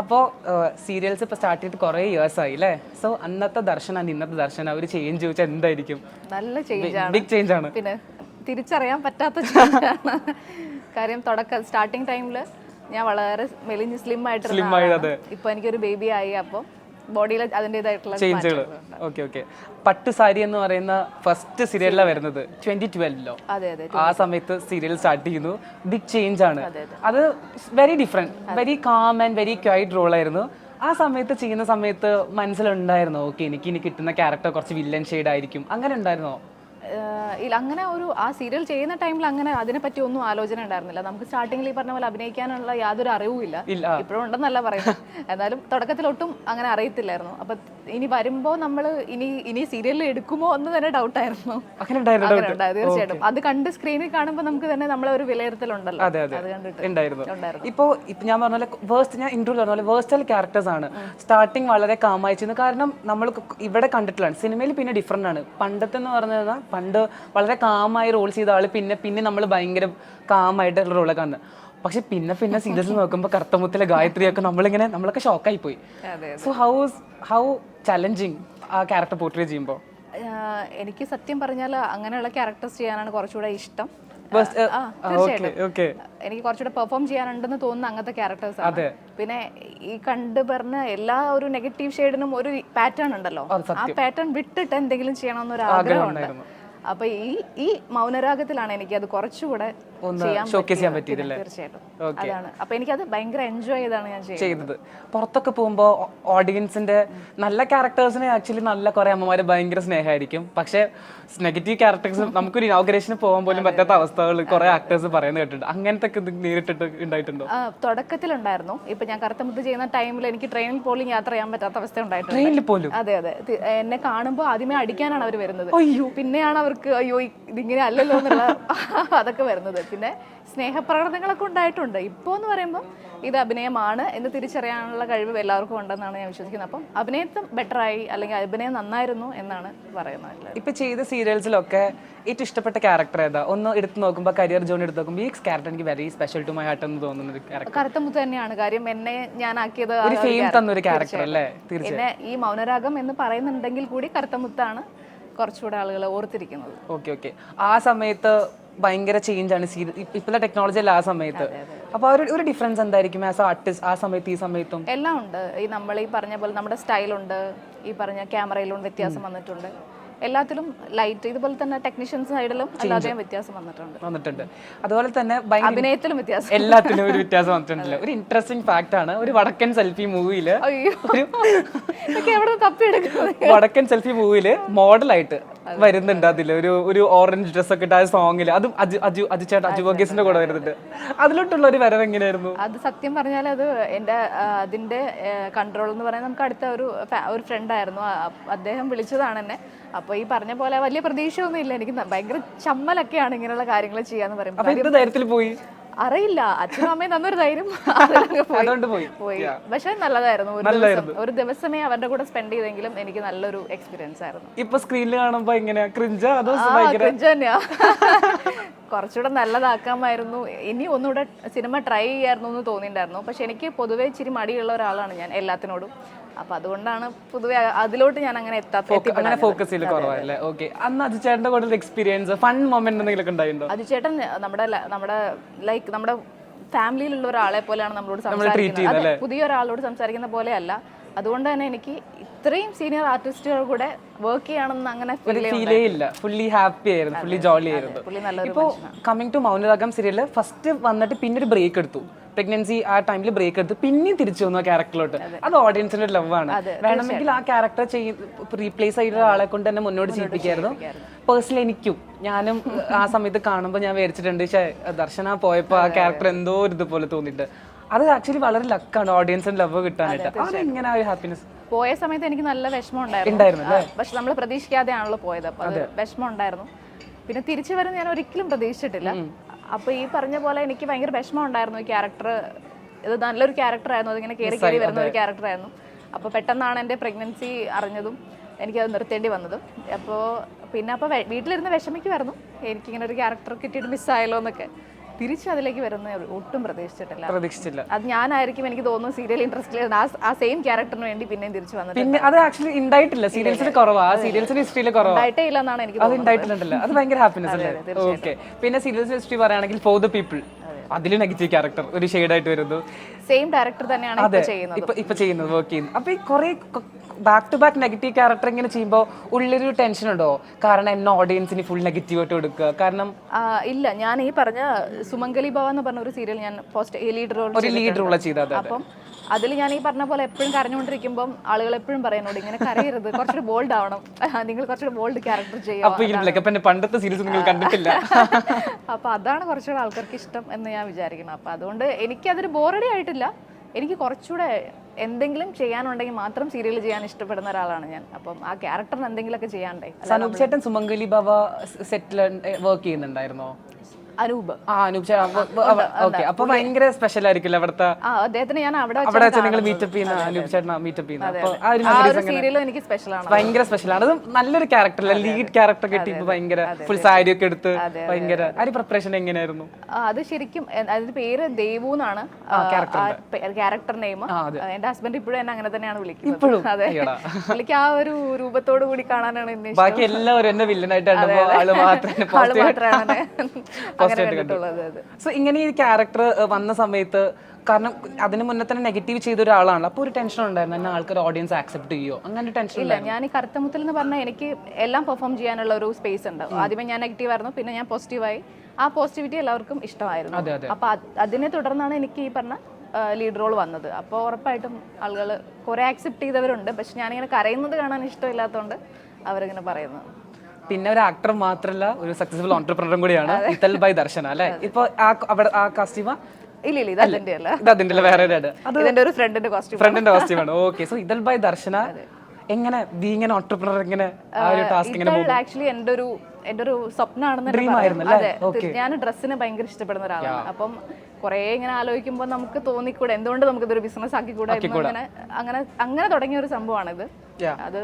അപ്പോൾ സീരിയൽസ് ഇപ്പോൾ സ്റ്റാർട്ട് ചെയ്തിട്ട് കുറേ ഇയേഴ്സ് ആയി അല്ലേ? സോ അന്നത്തെ ദർശനം ഇന്നത്തെ ദർശനം ഒരു ചേഞ്ച് ചോദിച്ചാൽ എന്തായിരിക്കും? നല്ല ചേഞ്ചാണ്, ബിഗ് ചേഞ്ച് ആണ്. പിന്നെ തിരിച്ചറിയാൻ പറ്റാത്ത ചേഞ്ചാണ്. കാര്യം സ്റ്റാർട്ടിങ് ടൈമിൽ ഞാൻ വളരെ മെലിഞ്ഞ് സ്ലിം ആയിട്ട് ഇപ്പൊ എനിക്കൊരു ബേബി ആയി, അപ്പോൾ ബോഡിയിൽ അതിൻ്റെതായിട്ടുള്ള ചേഞ്ചുകൾ. Okay okay. പട്ട് സാരി എന്ന് പറയുന്ന ഫസ്റ്റ് സീരിയലിലാണ് വരുന്നത് 2012 അതെ അതെ. ആ സമയത്ത് സീരിയൽ സ്റ്റാർട്ട് ചെയ്യുന്നു. ബിഗ് ചേഞ്ച് ആണ് അത്. Very different, very calm and very quiet role ആയിരുന്നു. ആ സമയത്ത് ചെയ്യുന്ന സമയത്ത് മനസ്സിലുണ്ടായിരുന്നോ ഓക്കെ എനിക്ക് ഇനി കിട്ടുന്ന ക്യാരക്ടർ കുറച്ച് വില്ലൻ ഷെയ്ഡ് ആയിരിക്കും, അങ്ങനെ ഉണ്ടായിരുന്നോ? ഇല്ല, അങ്ങനെ ആ സീരിയൽ ചെയ്യുന്ന ടൈമിൽ അങ്ങനെ അതിനെപ്പറ്റി ഒന്നും ആലോചന ഉണ്ടായിരുന്നില്ല. നമുക്ക് സ്റ്റാർട്ടിങ്ങിൽ ഈ പറഞ്ഞ പോലെ അഭിനയിക്കാനുള്ള യാതൊരു അറിവും ഇല്ല. ഇപ്പോഴും ഉണ്ടെന്നല്ല പറയുന്നത്, എന്നാലും തുടക്കത്തിലൊട്ടും അങ്ങനെ അറിയത്തില്ലായിരുന്നു. അപ്പൊ ഇനി വരുമ്പോ നമ്മൾ ഇനി സീരിയലിൽ എടുക്കുമോ എന്ന് തന്നെ ഡൗട്ടായിരുന്നു. തീർച്ചയായിട്ടും അത് കണ്ട് സ്ക്രീനിൽ കാണുമ്പോൾ നമുക്ക് തന്നെ നമ്മളെ ഒരു വിലയിരുത്തലുണ്ടല്ലോ, അത് കണ്ടിട്ട്. ഇപ്പൊ ഞാൻ പറഞ്ഞ വേഴ്സ്റ്റ്, ഞാൻ ഇന്റർവ്യൂ പറഞ്ഞ പോലെ വേഴ്സ്റ്റൽ ക്യാരക്ടേഴ്സ് ആണ്. സ്റ്റാർട്ടിങ് വളരെ കാമായിച്ചിരുന്നു, കാരണം നമ്മൾ ഇവിടെ കണ്ടിട്ടുള്ളതാണ്. സിനിമയിൽ പിന്നെ ഡിഫറെന്റ് ആണ്. പണ്ടത്തെ എന്ന് പറഞ്ഞാൽ പണ്ട് വളരെ കാമായി റോൾ ചെയ്ത ആള് പിന്നെ നമ്മൾ ഭയങ്കര കാമായിട്ടുള്ള റോളൊക്കെ കാണുന്നത്. പക്ഷെ പിന്നെ സീരിയസ് നോക്കുമ്പോൾ കറുത്തമുത്തിലെ ഗായത്രിയൊക്കെ നമ്മളൊക്കെ ഷോക്കായി പോയി. സോ ഹൗ ചലഞ്ചിങ് ആ ക്യാരക്ടർ പോർട്രേ ചെയ്യുമ്പോൾ? എനിക്ക് സത്യം പറഞ്ഞാൽ അങ്ങനെയുള്ള ക്യാരക്ടേഴ്സ് ചെയ്യാനാണ് കുറച്ചുകൂടെ ഇഷ്ടം. എനിക്ക് കുറച്ചുകൂടെ പെർഫോം ചെയ്യാനുണ്ടെന്ന് തോന്നുന്ന അങ്ങനത്തെ ക്യാരക്ടേഴ്സ് ആണ്. പിന്നെ ഈ പറഞ്ഞ എല്ലാ ഒരു നെഗറ്റീവ് ഷെയ്ഡിനും ഒരു പാറ്റേൺ ഉണ്ടല്ലോ, ആ പാറ്റേൺ വിട്ടിട്ട് എന്തെങ്കിലും ചെയ്യണമെന്നൊരു ആഗ്രഹമുണ്ട്. അപ്പൊ ഈ മൗനരാഗത്തിലാണ് എനിക്ക് അത് കുറച്ചുകൂടെ ചെയ്യാൻ പറ്റിയത്. തീർച്ചയായിട്ടും അതാണ്. അപ്പൊ എനിക്കത് ഭയങ്കര എൻജോയ് ചെയ്താണ് ഞാൻ ചെയ്തത്. പുറത്തൊക്കെ പോകുമ്പോ ഓഡിയൻസിന്റെ നല്ല ക്യാരക്ടേഴ്സിനെ ആക്ച്വലി നല്ല കുറെ അമ്മമാര് ഭയങ്കര സ്നേഹമായിരിക്കും. പക്ഷെ നെഗറ്റീവ് ക്യാരക്ടേഴ്സ് നമുക്കൊരു ഇനോഗ്രേഷന് പോകാൻ പോലും പറ്റാത്ത അവസ്ഥകൾ കുറെ ആക്ടേഴ്സ് പറയുന്നത് കേട്ടിട്ടുണ്ട്. അങ്ങനത്തെ നേരിട്ടിട്ട് ഉണ്ടായിട്ടുണ്ടോ? തുടക്കത്തിലുണ്ടായിരുന്നു. ഇപ്പൊ ഞാൻ കറുത്തമുത്ത് ചെയ്യുന്ന ടൈമിൽ എനിക്ക് ട്രെയിനിൽ പോലും യാത്ര ചെയ്യാൻ പറ്റാത്ത അവസ്ഥ ഉണ്ടായിട്ടുണ്ട്. ട്രെയിനിൽ പോലും? അതെ അതെ. എന്നെ കാണുമ്പോൾ ആദ്യമേ അടിക്കാനാണ് അവർ വരുന്നത്. പിന്നെയാണ് അവർക്ക് അയ്യോ ഇതിങ്ങനെ അല്ലല്ലോ എന്നുള്ള അതൊക്കെ വരുന്നത്. പിന്നെ സ്നേഹപ്രകടനങ്ങളൊക്കെ ഉണ്ടായിട്ടുണ്ട്. ഇപ്പോൾ എന്ന് പറയുമ്പോൾ ഇത് അഭിനയമാണ് എന്ന് തിരിച്ചറിയാനുള്ള കഴിവ് എല്ലാവർക്കും ഉണ്ടെന്നാണ് ഞാൻ വിശ്വസിക്കുന്നത്. അപ്പം അഭിനയത്തും ബെറ്ററായി, അല്ലെങ്കിൽ അഭിനയം നന്നായിരുന്നു എന്നാണ് പറയുന്നത്. ഇപ്പൊ ചെയ്ത സീരിയൽസിലൊക്കെ ഏറ്റവും ഇഷ്ടപ്പെട്ട ക്യാരക്ടർ ഏതാ? ഒന്ന് എടുത്ത് നോക്കുമ്പോൾ കരിയർ ജോൺ എടുത്ത് നോക്കുമ്പോൾ ഈ ക്യാരക്ടർ എനിക്ക് very special to my heart എന്ന് തോന്നുന്ന ഒരു ക്യാരക്ടർ കറുത്തമുത്ത് തന്നെയാണ്. കാര്യം എന്നെ ഞാൻ ആക്കിയത് ഒരു ഫെയിം തന്നൊരു ക്യാരക്ടർ അല്ലേ? എന്നെ ഈ മൗനരാഗം എന്ന് പറയുന്നുണ്ടെങ്കിൽ കൂടി കറുത്തമുത്താണ് കുറച്ചുകൂടെ ആളുകൾ ഓർത്തിരിക്കുന്നത്. Okay okay. ആ സമയത്ത് ഭയങ്കര ചേഞ്ച് ആണ് ഇപ്പോഴത്തെ ടെക്നോളജി അല്ല ആ സമയത്ത്. അപ്പൊ ഒരു ഡിഫറൻസ് എന്തായിരിക്കും ആസ് ആർട്ടിസ്റ്റ് ആ സമയത്ത് ഈ സമയത്തും? എല്ലാം ഉണ്ട്. നമ്മൾ ഈ പറഞ്ഞ പോലെ നമ്മുടെ സ്റ്റൈലുണ്ട്, ഈ പറഞ്ഞ ക്യാമറയിലും വ്യത്യാസം വന്നിട്ടുണ്ട്. എല്ലാത്തിലും ലൈറ്റ് ഇതുപോലെ തന്നെ ടെക്നീഷ്യൻ സൈഡിലും അല്ലാതെയും വ്യത്യാസം വന്നിട്ടുണ്ട്. അതുപോലെ തന്നെ അഭിനയത്തിലും വ്യത്യാസം, എല്ലാത്തിലും ഒരു വ്യത്യാസം വന്നിട്ടുണ്ടല്ലോ. ഒരു ഇൻട്രസ്റ്റിംഗ് ഫാക്ട് ആണ്, ഒരു വടക്കൻ സെൽഫി മൂവിയില് വടക്കൻ സെൽഫി മൂവിയില് മോഡലായിട്ട് വരുന്നുണ്ട്. അതില് ഒരു ഓറഞ്ച് ഡ്രസ് ഒക്കെ ഇട്ട ആ സോങ്ങില്, അതും അജു വർഗീസിന്റെ കൂടെ വരുന്നുണ്ട്. അതിലോട്ടുള്ള ഒരു വരവ് എങ്ങനെയായിരുന്നു? അത് സത്യം പറഞ്ഞാൽ അത് അതിന്റെ കൺട്രോൾ എന്ന് പറയുന്നത് നമുക്ക് അടുത്ത ഒരു ഫ്രണ്ട് ആയിരുന്നു. അദ്ദേഹം വിളിച്ചതാണ് എന്നെ. അപ്പൊ ഈ പറഞ്ഞ പോലെ വലിയ പ്രതീക്ഷയൊന്നും ഇല്ല. എനിക്ക് ഭയങ്കര ചമ്മലൊക്കെയാണ് ഇങ്ങനെയുള്ള കാര്യങ്ങൾ ചെയ്യാന്ന് പറയുമ്പോൾ. പോയി അറിയില്ല, അച്ഛനും അമ്മയും തന്നൊരു ധൈര്യം പോയി. പക്ഷെ നല്ലതായിരുന്നു. ഒരു ദിവസമേ അവരുടെ കൂടെ സ്പെൻഡ് ചെയ്തെങ്കിലും എനിക്ക് നല്ലൊരു എക്സ്പീരിയൻസ് ആയിരുന്നു. ഇപ്പൊ സ്ക്രീനിൽ കാണുമ്പോ ക്രിഞ്ച് തന്നെയാ. കുറച്ചുകൂടെ നല്ലതാക്കാമായിരുന്നു. ഇനി ഒന്നുകൂടെ സിനിമ ട്രൈ ചെയ്യായിരുന്നു എന്ന് തോന്നിയിട്ടുണ്ടായിരുന്നു. പക്ഷെ എനിക്ക് പൊതുവെ ഇച്ചിരി മടിയുള്ള ഒരാളാണ് ഞാൻ എല്ലാത്തിനോടും. അപ്പൊ അതുകൊണ്ടാണ് പൊതുവെ അതിലോട്ട് ഞാൻ അങ്ങനെ ഫോക്കസ് ചെയ്ത് കുറവല്ലേ? ഓക്കെ. അന്ന് അജുചേട്ടന്റെ കൂടെ എക്സ്പീരിയൻസ് ഫൺ മൊമെന്റ് എന്തെങ്കിലും ഉണ്ടായിട്ടുണ്ടോ? അജുചേട്ടൻ നമ്മുടെ ഫാമിലിയിലുള്ള ഒരാളെ പോലെയാണ് നമ്മളോട് സംസാരിക്കുന്നത്. പുതിയൊരാളോട് സംസാരിക്കുന്ന പോലെയല്ല. അതുകൊണ്ട് തന്നെ എനിക്ക് ഇത്രയും സീനിയർ ആർട്ടിസ്റ്റുകൾ കൂടെ വർക്ക് ചെയ്യണമെന്ന് അങ്ങനെ ഫുള്ളി ഹാപ്പി ആയിരുന്നു, ഫുള്ളി ജോളി ആയിരുന്നു. ഇപ്പോ coming to Mounaragam serial first വന്നിട്ട് പിന്നെ ഒരു ബ്രേക്ക് എടുത്തു, പ്രഗ്നൻസി ആ ടൈമിൽ ബ്രേക്ക് എടുത്ത് പിന്നെയും തിരിച്ചു വന്നു ആ ക്യാരക്ടറിലോട്ട്. അത് ഓഡിയൻസിന്റെ ലവ് ആണ്. വേണമെങ്കിൽ ആ ക്യാരക്ടർ റീപ്ലേസ് ചെയ്ത ആളെ കൊണ്ട് തന്നെ മുന്നോട്ട് ചെയ്യിപ്പിക്കായിരുന്നു. പേഴ്സണലി എനിക്കും, ഞാനും ആ സമയത്ത് കാണുമ്പോൾ ഞാൻ വിചാരിച്ചിട്ടുണ്ട് ദർശന പോയപ്പോ ആ ക്യാരക്ടർ എന്തോ ഒരു ഇതുപോലെ തോന്നിയിട്ട്. അത് ആക്ച്വലി വളരെ ലക്കാണ് ഓഡിയൻസിന്റെ ലവ് കിട്ടാനായിട്ട്. അതെങ്ങനെ ഒരു ഹാപ്പിനെസ്? പോയ സമയത്ത് എനിക്ക് നല്ല വിഷമം ഉണ്ടായിരുന്നു. പക്ഷെ നമ്മൾ പ്രതീക്ഷിക്കാതെയാണല്ലോ പോയത്. അപ്പൊ അത് വിഷമം ഉണ്ടായിരുന്നു. പിന്നെ തിരിച്ചു വരുന്ന ഞാൻ ഒരിക്കലും പ്രതീക്ഷിച്ചിട്ടില്ല. അപ്പൊ ഈ പറഞ്ഞ പോലെ എനിക്ക് ഭയങ്കര വിഷമം ഉണ്ടായിരുന്നു. ഈ ക്യാരക്ടർ ഇത് നല്ലൊരു ക്യാരക്ടർ ആയിരുന്നു, അതിങ്ങനെ കയറി വരുന്ന ഒരു ക്യാരക്ടർ ആയിരുന്നു. അപ്പോൾ പെട്ടെന്നാണ് എൻ്റെ പ്രഗ്നൻസി അറിഞ്ഞതും എനിക്കത് നിർത്തേണ്ടി വന്നതും. അപ്പോൾ വീട്ടിലിരുന്ന് വിഷമിക്കുമായിരുന്നു, എനിക്കിങ്ങനെ ഒരു ക്യാരക്ടർ കിട്ടിയിട്ട് മിസ്സായല്ലോ എന്നൊക്കെ. തിരിച്ച് അതിലേക്ക് വരുന്ന ഒട്ടും പ്രതീക്ഷിച്ചിട്ടില്ല. പ്രതീക്ഷിച്ചില്ല. അത് ഞാനായിരിക്കും എനിക്ക് തോന്നുന്നു സീരിയൽ ഇൻട്രസ്റ്റ് ആ സെയിം ക്യാരക്ടറിന് വേണ്ടി പിന്നെയും തിരിച്ചു വന്നിട്ട്. പിന്നെ അത് ആക്ച്വലി ഉണ്ടായിട്ടില്ല, സീരിയൽസിൽ കുറവാ, ആ സീരിയൽസിന്റെ ഹിസ്റ്ററിയിൽ കുറവാ. ഉണ്ടായിട്ടേ ഇല്ലെന്നാണ് എനിക്ക് അത് തോന്നുന്നത്. ഉണ്ടായിട്ടുണ്ടല്ലോ, അത് ഭയങ്കര ഹാപ്പിനെസ് അല്ലേ. ഓക്കെ. പിന്നെ സീരിയൽസ് ഹിസ്റ്ററി പറയുകയാണെങ്കിൽ ഫോർ ദ പീപ്പിൾ, അതിൽ നെഗറ്റീവ് ക്യാരക്ടർ ഒരു ഷെയ്ഡായിട്ട് വരുന്നു. സെയിം ഡയറക്ടർ തന്നെയാണ് ഇപ്പൊ ചെയ്യുന്നത്, വർക്ക് ചെയ്യുന്നത്. അപ്പൊ ഈ കുറെ back to back negative character ഇങ്ങനെ ചെയ്യുമ്പോൾ ഉള്ളൊരു ടെൻഷൻ ഉണ്ടോ? കാരണം എന്നെ ഓഡിയൻസിന് ഫുൾ നെഗറ്റീവ് ആയിട്ട് കൊടുക്കുക? കാരണം ഇല്ല, ഞാൻ ഈ പറഞ്ഞ സുമംഗലി ഭവ എന്ന് പറഞ്ഞ ഒരു സീരിയൽ ഞാൻ ഒരു ലീഡ് റോൾ ചെയ്തത്. അപ്പം അതിൽ ഞാൻ ഈ പറഞ്ഞ പോലെ എപ്പോഴും കരഞ്ഞുകൊണ്ടിരിക്കുമ്പോൾ ആളുകൾ എപ്പോഴും പറയുന്നോട് ഇങ്ങനെ കരയരുത്, കുറച്ചുകൂടി ബോൾഡ് ആവണം, നിങ്ങൾ കുറച്ചുകൂടി ബോൾഡ് ക്യാരക്ടർ ചെയ്യാം. പണ്ടത്തെ സീരീസ് നിങ്ങൾ കണ്ടിട്ടില്ല. അപ്പൊ അതാണ് കുറച്ചുകൂടെ ആൾക്കാർക്ക് ഇഷ്ടം എന്ന് ഞാൻ വിചാരിക്കണം. അപ്പൊ അതുകൊണ്ട് എനിക്കതൊരു ബോറടി ആയിട്ടില്ല. എനിക്ക് കുറച്ചുകൂടെ എന്തെങ്കിലും ചെയ്യാനുണ്ടെങ്കിൽ മാത്രം സീരിയൽ ചെയ്യാൻ ഇഷ്ടപ്പെടുന്ന ഒരാളാണ് ഞാൻ. അപ്പം ആ ക്യാരക്ടറിന് എന്തെങ്കിലുമൊക്കെ ചെയ്യാണ്ടേ. സനൂപ് ചേട്ടൻ സുമംഗലി ഭവ സെറ്റിൽ വർക്ക് ചെയ്യുന്നുണ്ടായിരുന്നോ? അനൂപ്. ഓക്കെ. അപ്പൊ ഭയങ്കര സ്പെഷ്യൽ ആയിരിക്കില്ല അവിടുത്തെ അദ്ദേഹത്തിന് ഞാൻ അവിടെ നിങ്ങൾ മീറ്റപ്പ് ചെയ്യുന്ന അനൂപ് ചേട്ടൻ മീറ്റപ്പ് സീരിയലും എനിക്ക് സ്പെഷ്യലാണ്, ഭയങ്കര സ്പെഷ്യലാണ്. അത് നല്ലൊരു ക്യാരക്ടർ, ലീഡ് ക്യാരക്ടർ കിട്ടിയപ്പോ ഭയങ്കര ഫുൾ സാരി ഒക്കെ എടുത്ത് ഭയങ്കര ആ പ്രിപ്പറേഷൻ എങ്ങനെയായിരുന്നു? അത് ശരിക്കും അതിന്റെ പേര് ദേവു എന്നാണ് ക്യാരക്ടർ നെയിം. എന്റെ ഹസ്ബൻഡ് ഇപ്പോഴും എന്നെ അങ്ങനെ തന്നെയാണ് വിളിക്കുന്നത്. അതെ, പുള്ളിക്ക് ആ ഒരു രൂപത്തോടു കൂടി കാണാനാണ് എന്നെ ഇഷ്ടം. ബാക്കി എല്ലാവരും എന്നെ വില്ലനായിട്ടാണ്, ആള് മാത്രമാണ്. സോ ഇങ്ങനെ ഈ ക്യാരക്ടർ വന്ന സമയത്ത്, കാരണം അതിന് മുന്നേ തന്നെ നെഗറ്റീവ് ചെയ്ത ഒരാളാണല്ലോ, അപ്പോൾ ഒരു ടെൻഷൻ ഉണ്ടായിരുന്നു, എന്നെ ആൾക്കാർ ഓഡിയൻസ് ആക്സെപ്റ്റ് ചെയ്യോ? അങ്ങനെ ടെൻഷൻ ഇല്ല. ഞാൻ ഈ കറുത്തമുത്തിൽ എന്ന് പറഞ്ഞാൽ എനിക്ക് എല്ലാം പെർഫോം ചെയ്യാനുള്ള ഒരു സ്പേസ് ഉണ്ട്. ആദ്യമേ ഞാൻ നെഗറ്റീവ് ആയിരുന്നു, പിന്നെ ഞാൻ പോസിറ്റീവായി. ആ പോസിറ്റിവിറ്റി എല്ലാവർക്കും ഇഷ്ടമായിരുന്നു. അപ്പൊ അതിനെ തുടർന്നാണ് എനിക്ക് ഈ പറഞ്ഞ ലീഡ് റോൾ വന്നത്. അപ്പോൾ ഉറപ്പായിട്ടും ആളുകൾ കുറെ ആക്സെപ്റ്റ് ചെയ്തവരുണ്ട്. പക്ഷെ ഞാനിങ്ങനെ കരയുന്നത് കാണാൻ ഇഷ്ടമില്ലാത്തതുകൊണ്ട് അവരിങ്ങനെ പറയുന്നത്. പിന്നെ ഒരു ആക്ടർ മാത്രമല്ല, ഒരു സക്സസ്ഫുൾ ഓൺടർപ്രണറും കൂടിയാണ് ഇതൽ ബൈ ദർശന അല്ലേ? ഇപ്പൊ അവിടെ ആ കാസ്റ്റ്യൂമാ? ഇല്ല, ഇത് അതിന്റെ വേറെ ഒരു ഫ്രണ്ടിന്റെ കോസ്റ്റ്യൂമാണ്. ഓക്കെ. സോ ഇതൽ ബൈ ദർശന എങ്ങനെ ബീങ് ഓൺടർപ്രണർ എങ്ങനെ ആ ഒരു ടാസ്ക് എങ്ങനെ പോകും? ആക്ച്വലി എൻ്റെ ഒരു സ്വപ്നമാണെന്ന്. അതെ, ഞാൻ ഡ്രസ്സിനെ ഭയങ്കര ഇഷ്ടപ്പെടുന്ന ഒരാളാണ്. അപ്പം കുറെ ഇങ്ങനെ ആലോചിക്കുമ്പോൾ നമുക്ക് തോന്നിക്കൂടെ എന്തുകൊണ്ട് നമുക്ക് ഇതൊരു ബിസിനസ് ആക്കിക്കൂടെ, അങ്ങനെ തുടങ്ങിയ ഒരു സംഭവമാണിത്. അത്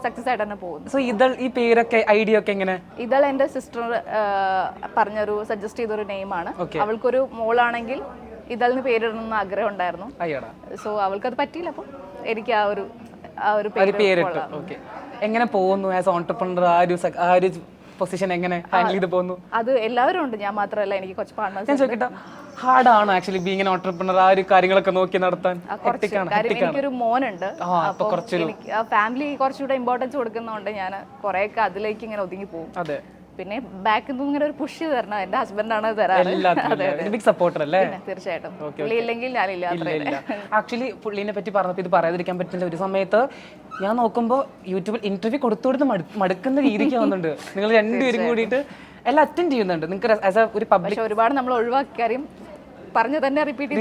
സക്സസ് ആയിട്ട് തന്നെ പോകുന്നു. സോ ഇതൾ ഈ പേരൊക്കെ ഐഡിയ ഒക്കെ എങ്ങനെ? ഇതൾ എന്റെ സിസ്റ്റർ സജസ്റ്റ് ചെയ്തൊരു നെയിമാണ്. അവൾക്കൊരു മോളാണെങ്കിൽ ഇതളിന് പേരിടണമെന്ന് ആഗ്രഹം ഉണ്ടായിരുന്നു. സോ അവൾക്കത് പറ്റിയില്ല, അപ്പം എനിക്ക് ആ ഒരു പേരിട്ടു. ഓക്കെ. എങ്ങനെ പോകുന്നു ആസ് ഓൺടർപ്രണർ? ആ ഒരു പൊസിഷൻ എങ്ങനെ ഹാൻഡിൽ ചെയ്ത് പോകുന്നു? അത് എല്ലാവരും ഉണ്ട്, ഞാൻ മാത്രമല്ല, എനിക്ക് കുറച്ച് പാർട്ട്നേഴ്സ്. ഞാൻ ചോദിക്കട്ടെ, ഹാർഡ് ആണോ ആക്ച്വലി ബീങ് എൻ ഓൺടർപ്രണർ? ആ ഒരു കാര്യങ്ങളൊക്കെ നോക്കി നടത്താൻ? എനിക്കൊരു മോനുണ്ട്, ഫാമിലി കുറച്ചുകൂടെ ഇമ്പോർട്ടൻസ് കൊടുക്കുന്നതുകൊണ്ട് ഞാൻ കുറെയൊക്കെ അതിലേക്ക് ഇങ്ങനെ ഒതുങ്ങി പോകും. അതെ. പിന്നെ ബാക്കിൽ നിന്ന് ഇങ്ങനെ ഒരു പുഷ് തരണം, എന്റെ ഹസ്ബൻഡാണ് തരാറ്. സപ്പോർട്ടർ അല്ലേ? തീർച്ചയായിട്ടും. പുള്ളി ഇല്ലെങ്കിൽ ഞാനില്ല. ആക്ച്വലി പുള്ളിനെ പറ്റി പറഞ്ഞപ്പോൾ ഇത് പറയാതിരിക്കാൻ പറ്റില്ല. ഒരു സമയത്ത് ഞാൻ നോക്കുമ്പോൾ യൂട്യൂബിൽ ഇന്റർവ്യൂ കൊടുത്തുകൊടുത്ത് മടുക്കുന്ന രീതിക്ക് വന്നിട്ടുണ്ട്. നിങ്ങൾ രണ്ടുപേരും കൂടിയിട്ട് എല്ലാം അറ്റൻഡ് ചെയ്യുന്നുണ്ട്. നിങ്ങൾക്ക് ആസ് എ ഒരു പബ്ലിക് ഒരുപാട് നമ്മൾ ഒഴിവാക്കി കാര്യം പറഞ്ഞു തന്നെ റിപ്പീറ്റ്.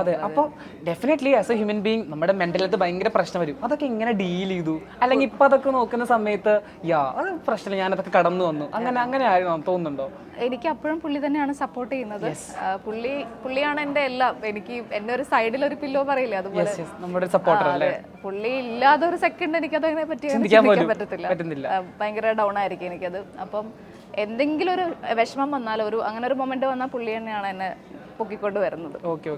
അതെ. അപ്പോൾ definitely as A human being നമ്മുടെ മെന്റൽ ഹെൽത്ത് ഭയങ്കര പ്രശ്നം വരും. അതൊക്കെ എങ്ങനെ ഡീൽ ചെയ്തു? അല്ലെങ്കിൽ ഇപ്പൊ അതൊക്കെ നോക്കുന്ന സമയത്ത് അത് പ്രശ്നമില്ല, ഞാനതൊക്കെ കടന്നു വന്നു, അങ്ങനെ ആയിരുന്നു തോന്നുന്നുണ്ടോ? എനിക്ക് അപ്പോഴും പുള്ളി തന്നെയാണ് സപ്പോർട്ട് ചെയ്യുന്നത്. പുള്ളിയാണ് എന്റെ എല്ലാം. എനിക്ക് എന്നെ ഒരു സൈഡിൽ ഒരു പില്ലോ പറയില്ല, അതുപോലെ നമ്മുടെ സപ്പോർട്ടർ അല്ലേ? പുള്ളി ഇല്ലാതെ ഒരു സെക്കൻഡ് എനിക്ക് അതിനെ പറ്റി ചിന്തിക്കാൻ പറ്റത്തില്ല. ഭയങ്കര ഡൗൺ ആയിരിക്കും എനിക്കത്. അപ്പം എന്തെങ്കിലും ഒരു വിഷമം വന്നാൽ, അങ്ങനെ ഒരു മൊമെന്റ് വന്നാൽ പുള്ളി തന്നെയാണ് എന്നെ പൊക്കിക്കൊണ്ട് വരുന്നത്. ഓക്കെ.